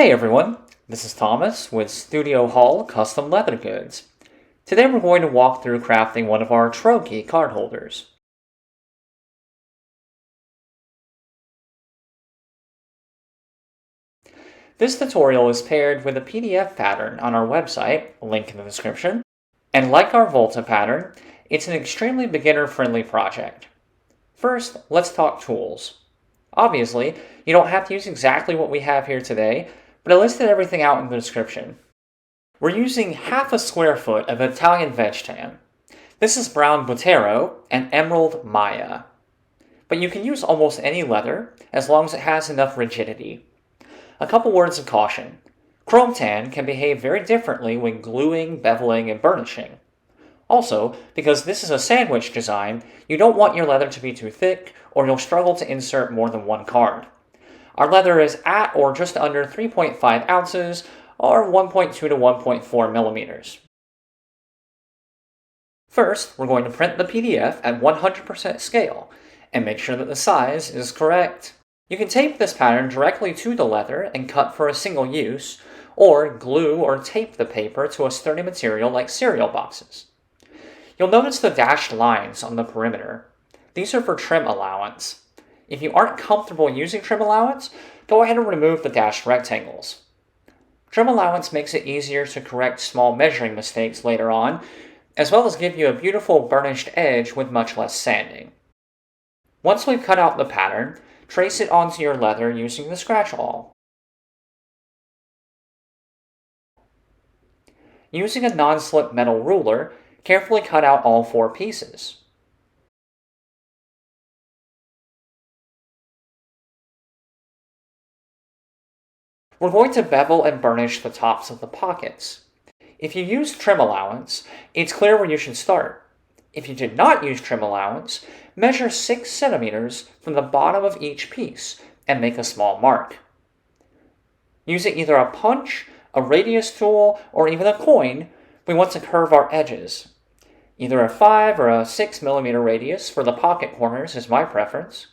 Hey everyone, this is Thomas with Studio Hall Custom Leather Goods. Today we're going to walk through crafting one of our Trochee card holders. This tutorial is paired with a PDF pattern on our website, link in the description, and like our Volta pattern, it's an extremely beginner-friendly project. First, let's talk tools. Obviously, you don't have to use exactly what we have here today, but I listed everything out in the description. We're using half a square foot of Italian veg tan. This is brown Botero and emerald Maya. But you can use almost any leather as long as it has enough rigidity. A couple words of caution. Chrome tan can behave very differently when gluing, beveling, and burnishing. Also, because this is a sandwich design, you don't want your leather to be too thick or you'll struggle to insert more than one card. Our leather is at or just under 3.5 ounces or 1.2 to 1.4 millimeters. First, we're going to print the PDF at 100% scale and make sure that the size is correct. You can tape this pattern directly to the leather and cut for a single use, or glue or tape the paper to a sturdy material like cereal boxes. You'll notice the dashed lines on the perimeter. These are for trim allowance. If you aren't comfortable using trim allowance, go ahead and remove the dashed rectangles. Trim allowance makes it easier to correct small measuring mistakes later on, as well as give you a beautiful burnished edge with much less sanding. Once we've cut out the pattern, trace it onto your leather using the scratch awl. Using a non-slip metal ruler, carefully cut out all 4 pieces. We're going to bevel and burnish the tops of the pockets. If you use trim allowance, it's clear where you should start. If you did not use trim allowance, measure 6 centimeters from the bottom of each piece and make a small mark. Using either a punch, a radius tool, or even a coin, we want to curve our edges. Either a 5 or a 6 millimeter radius for the pocket corners is my preference,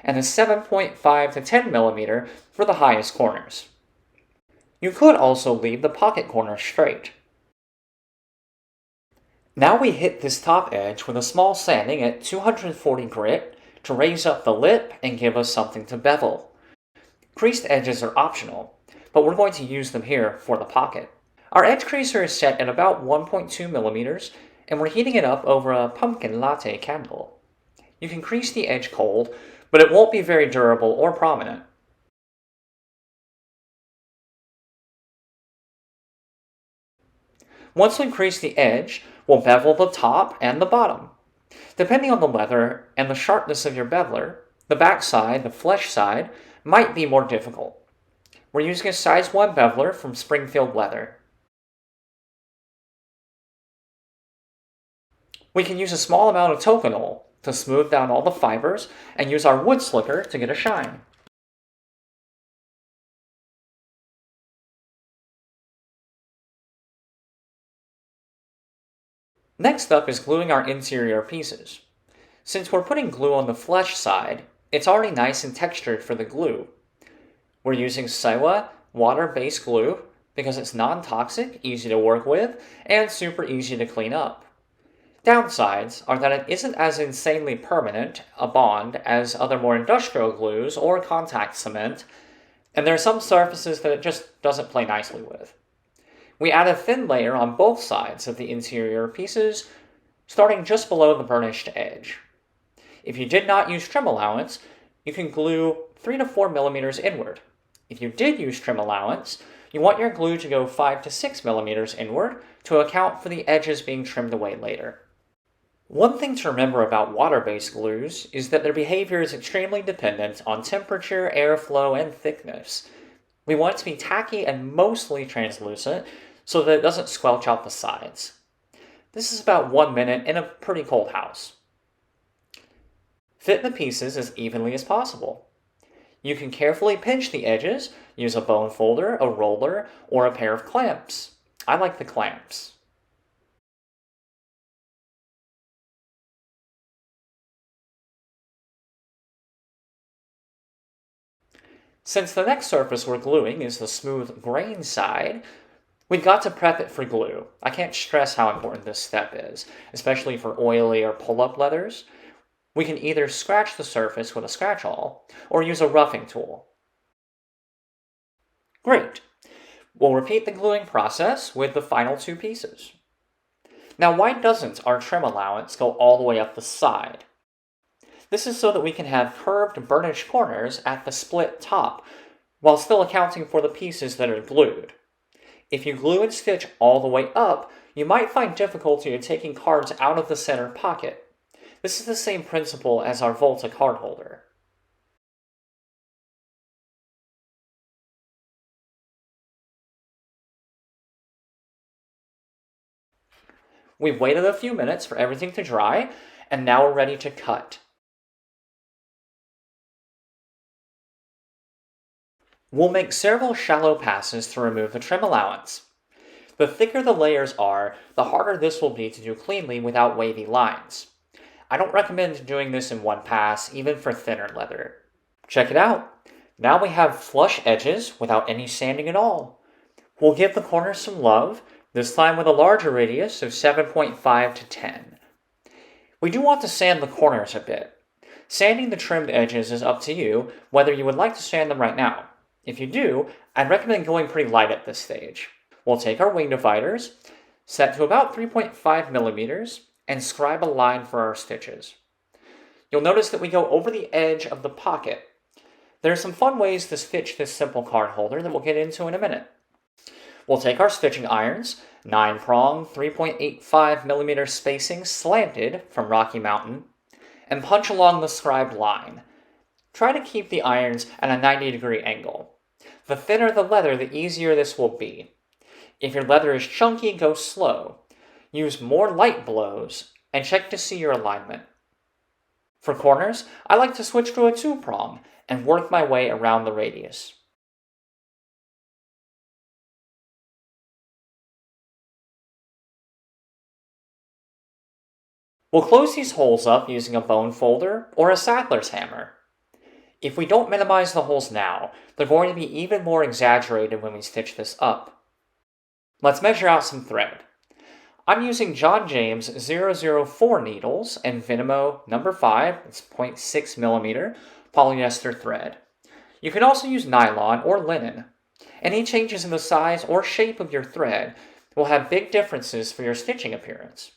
and a 7.5 to 10 millimeter for the highest corners. You could also leave the pocket corners straight. Now we hit this top edge with a small sanding at 240 grit to raise up the lip and give us something to bevel. Creased edges are optional, but we're going to use them here for the pocket. Our edge creaser is set at about 1.2 millimeters, and we're heating it up over a pumpkin latte candle. You can crease the edge cold, but it won't be very durable or prominent. Once we've creased the edge, we'll bevel the top and the bottom. Depending on the leather and the sharpness of your beveler, the back side, the flesh side, might be more difficult. We're using a size 1 beveler from Springfield Leather. We can use a small amount of toconol to smooth down all the fibers and use our wood slicker to get a shine. Next up is gluing our interior pieces. Since we're putting glue on the flesh side, it's already nice and textured for the glue. We're using Sewa water-based glue because it's non-toxic, easy to work with, and super easy to clean up. Downsides are that it isn't as insanely permanent a bond as other more industrial glues or contact cement, and there are some surfaces that it just doesn't play nicely with. We add a thin layer on both sides of the interior pieces, starting just below the burnished edge. If you did not use trim allowance, you can glue 3 to 4 millimeters inward. If you did use trim allowance, you want your glue to go 5 to 6 millimeters inward to account for the edges being trimmed away later. One thing to remember about water-based glues is that their behavior is extremely dependent on temperature, airflow, and thickness. We want it to be tacky and mostly translucent so that it doesn't squelch out the sides. This is about 1 minute in a pretty cold house. Fit the pieces as evenly as possible. You can carefully pinch the edges, use a bone folder, a roller, or a pair of clamps. I like the clamps. Since the next surface we're gluing is the smooth grain side, we've got to prep it for glue. I can't stress how important this step is, especially for oily or pull-up leathers. We can either scratch the surface with a scratch-awl or use a roughing tool. Great. We'll repeat the gluing process with the final two pieces. Now, why doesn't our trim allowance go all the way up the side? This is so that we can have curved burnish corners at the split top, while still accounting for the pieces that are glued. If you glue and stitch all the way up, you might find difficulty in taking cards out of the center pocket. This is the same principle as our Volta card holder. We've waited a few minutes for everything to dry, and now we're ready to cut. We'll make several shallow passes to remove the trim allowance. The thicker the layers are, the harder this will be to do cleanly without wavy lines. I don't recommend doing this in one pass, even for thinner leather. Check it out! Now we have flush edges without any sanding at all. We'll give the corners some love, this time with a larger radius of 7.5 to 10. We do want to sand the corners a bit. Sanding the trimmed edges is up to you, whether you would like to sand them right now. If you do, I'd recommend going pretty light at this stage. We'll take our wing dividers, set to about 3.5 millimeters, and scribe a line for our stitches. You'll notice that we go over the edge of the pocket. There are some fun ways to stitch this simple card holder that we'll get into in a minute. We'll take our stitching irons, 9-prong, 3.85 millimeter spacing slanted from Rocky Mountain, and punch along the scribed line. Try to keep the irons at a 90-degree angle. The thinner the leather, the easier this will be. If your leather is chunky, go slow. Use more light blows, and check to see your alignment. For corners, I like to switch to a 2-prong and work my way around the radius. We'll close these holes up using a bone folder or a saddler's hammer. If we don't minimize the holes now, they're going to be even more exaggerated when we stitch this up. Let's measure out some thread. I'm using John James 004 needles and Vinimo number 5, it's 0.6 millimeter, polyester thread. You can also use nylon or linen. Any changes in the size or shape of your thread will have big differences for your stitching appearance.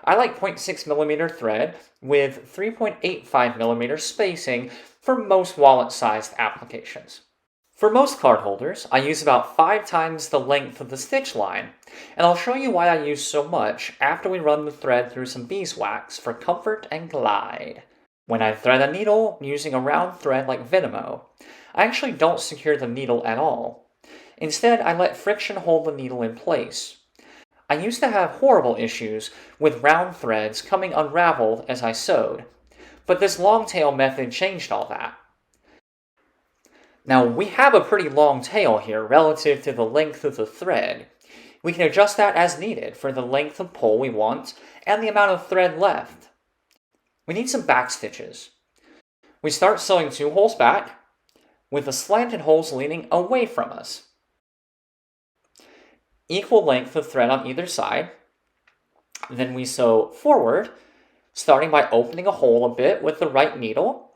I like 0.6 millimeter thread with 3.85 millimeter spacing for most wallet-sized applications. For most card holders, I use about 5 times the length of the stitch line, and I'll show you why I use so much after we run the thread through some beeswax for comfort and glide. When I thread a needle using a round thread like Vinimo, I actually don't secure the needle at all. Instead, I let friction hold the needle in place. I used to have horrible issues with round threads coming unraveled as I sewed, but this long tail method changed all that. Now, we have a pretty long tail here relative to the length of the thread. We can adjust that as needed for the length of pull we want and the amount of thread left. We need some back stitches. We start sewing 2 holes back, with the slanted holes leaning away from us. Equal length of thread on either side. Then we sew forward, starting by opening a hole a bit with the right needle,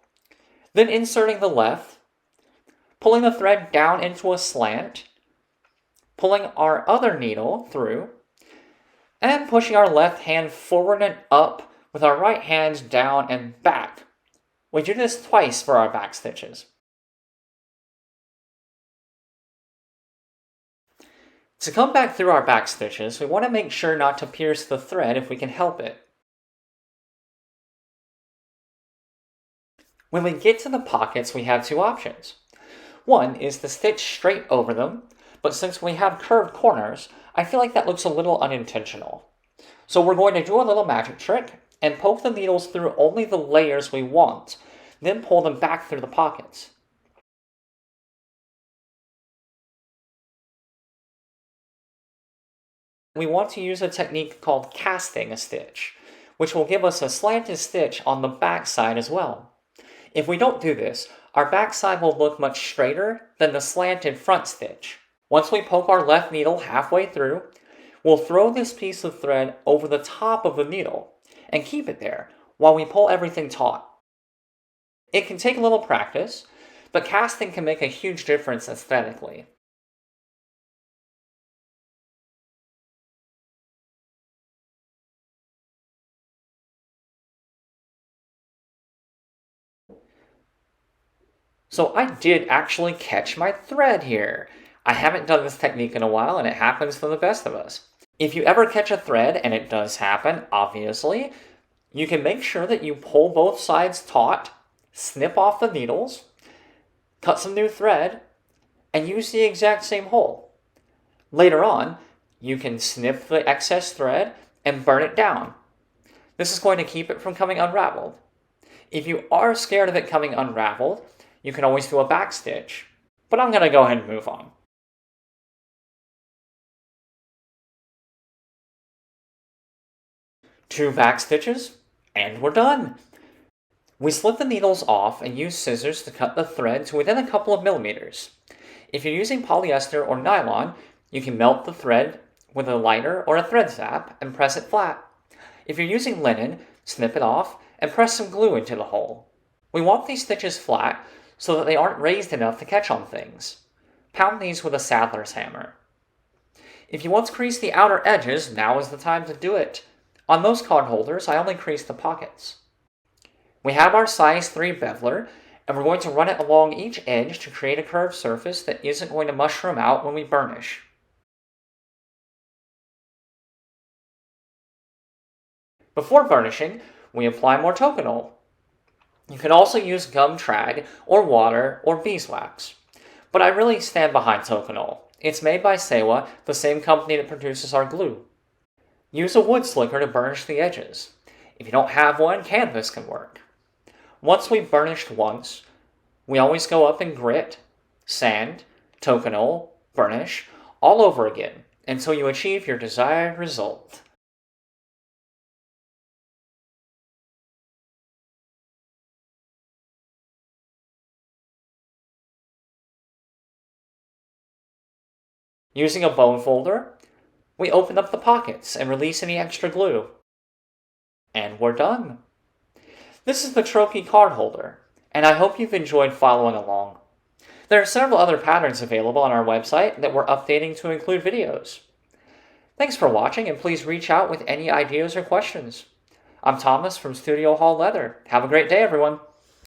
then inserting the left, pulling the thread down into a slant, pulling our other needle through, and pushing our left hand forward and up with our right hand down and back. We do this twice for our back stitches. To come back through our back stitches, we want to make sure not to pierce the thread if we can help it. When we get to the pockets, we have 2 options. One is to stitch straight over them, but since we have curved corners, I feel like that looks a little unintentional. So we're going to do a little magic trick and poke the needles through only the layers we want, then pull them back through the pockets. We want to use a technique called casting a stitch, which will give us a slanted stitch on the back side as well. If we don't do this, our backside will look much straighter than the slanted front stitch. Once we poke our left needle halfway through, we'll throw this piece of thread over the top of the needle and keep it there while we pull everything taut. It can take a little practice, but casting can make a huge difference aesthetically. So I did actually catch my thread here. I haven't done this technique in a while, and it happens for the best of us. If you ever catch a thread, and it does happen, obviously, you can make sure that you pull both sides taut, snip off the needles, cut some new thread, and use the exact same hole. Later on, you can snip the excess thread and burn it down. This is going to keep it from coming unraveled. If you are scared of it coming unraveled, you can always do a back stitch, but I'm going to go ahead and move on. Two back stitches, and we're done. We slip the needles off and use scissors to cut the thread to within a couple of millimeters. If you're using polyester or nylon, you can melt the thread with a lighter or a thread zap and press it flat. If you're using linen, snip it off and press some glue into the hole. We want these stitches flat so that they aren't raised enough to catch on things. Pound these with a saddler's hammer. If you want to crease the outer edges, now is the time to do it. On most card holders, I only crease the pockets. We have our size 3 beveler, and we're going to run it along each edge to create a curved surface that isn't going to mushroom out when we burnish. Before burnishing, we apply more toconol. You can also use gum trag, or water, or beeswax. But I really stand behind toconol. It's made by Sewa, the same company that produces our glue. Use a wood slicker to burnish the edges. If you don't have one, canvas can work. Once we've burnished once, we always go up and grit, sand, toconol, burnish, all over again until you achieve your desired result. Using a bone folder, we open up the pockets and release any extra glue. And we're done. This is the Trochee Cardholder, and I hope you've enjoyed following along. There are several other patterns available on our website that we're updating to include videos. Thanks for watching, and please reach out with any ideas or questions. I'm Thomas from Studio Hall Leather. Have a great day, everyone.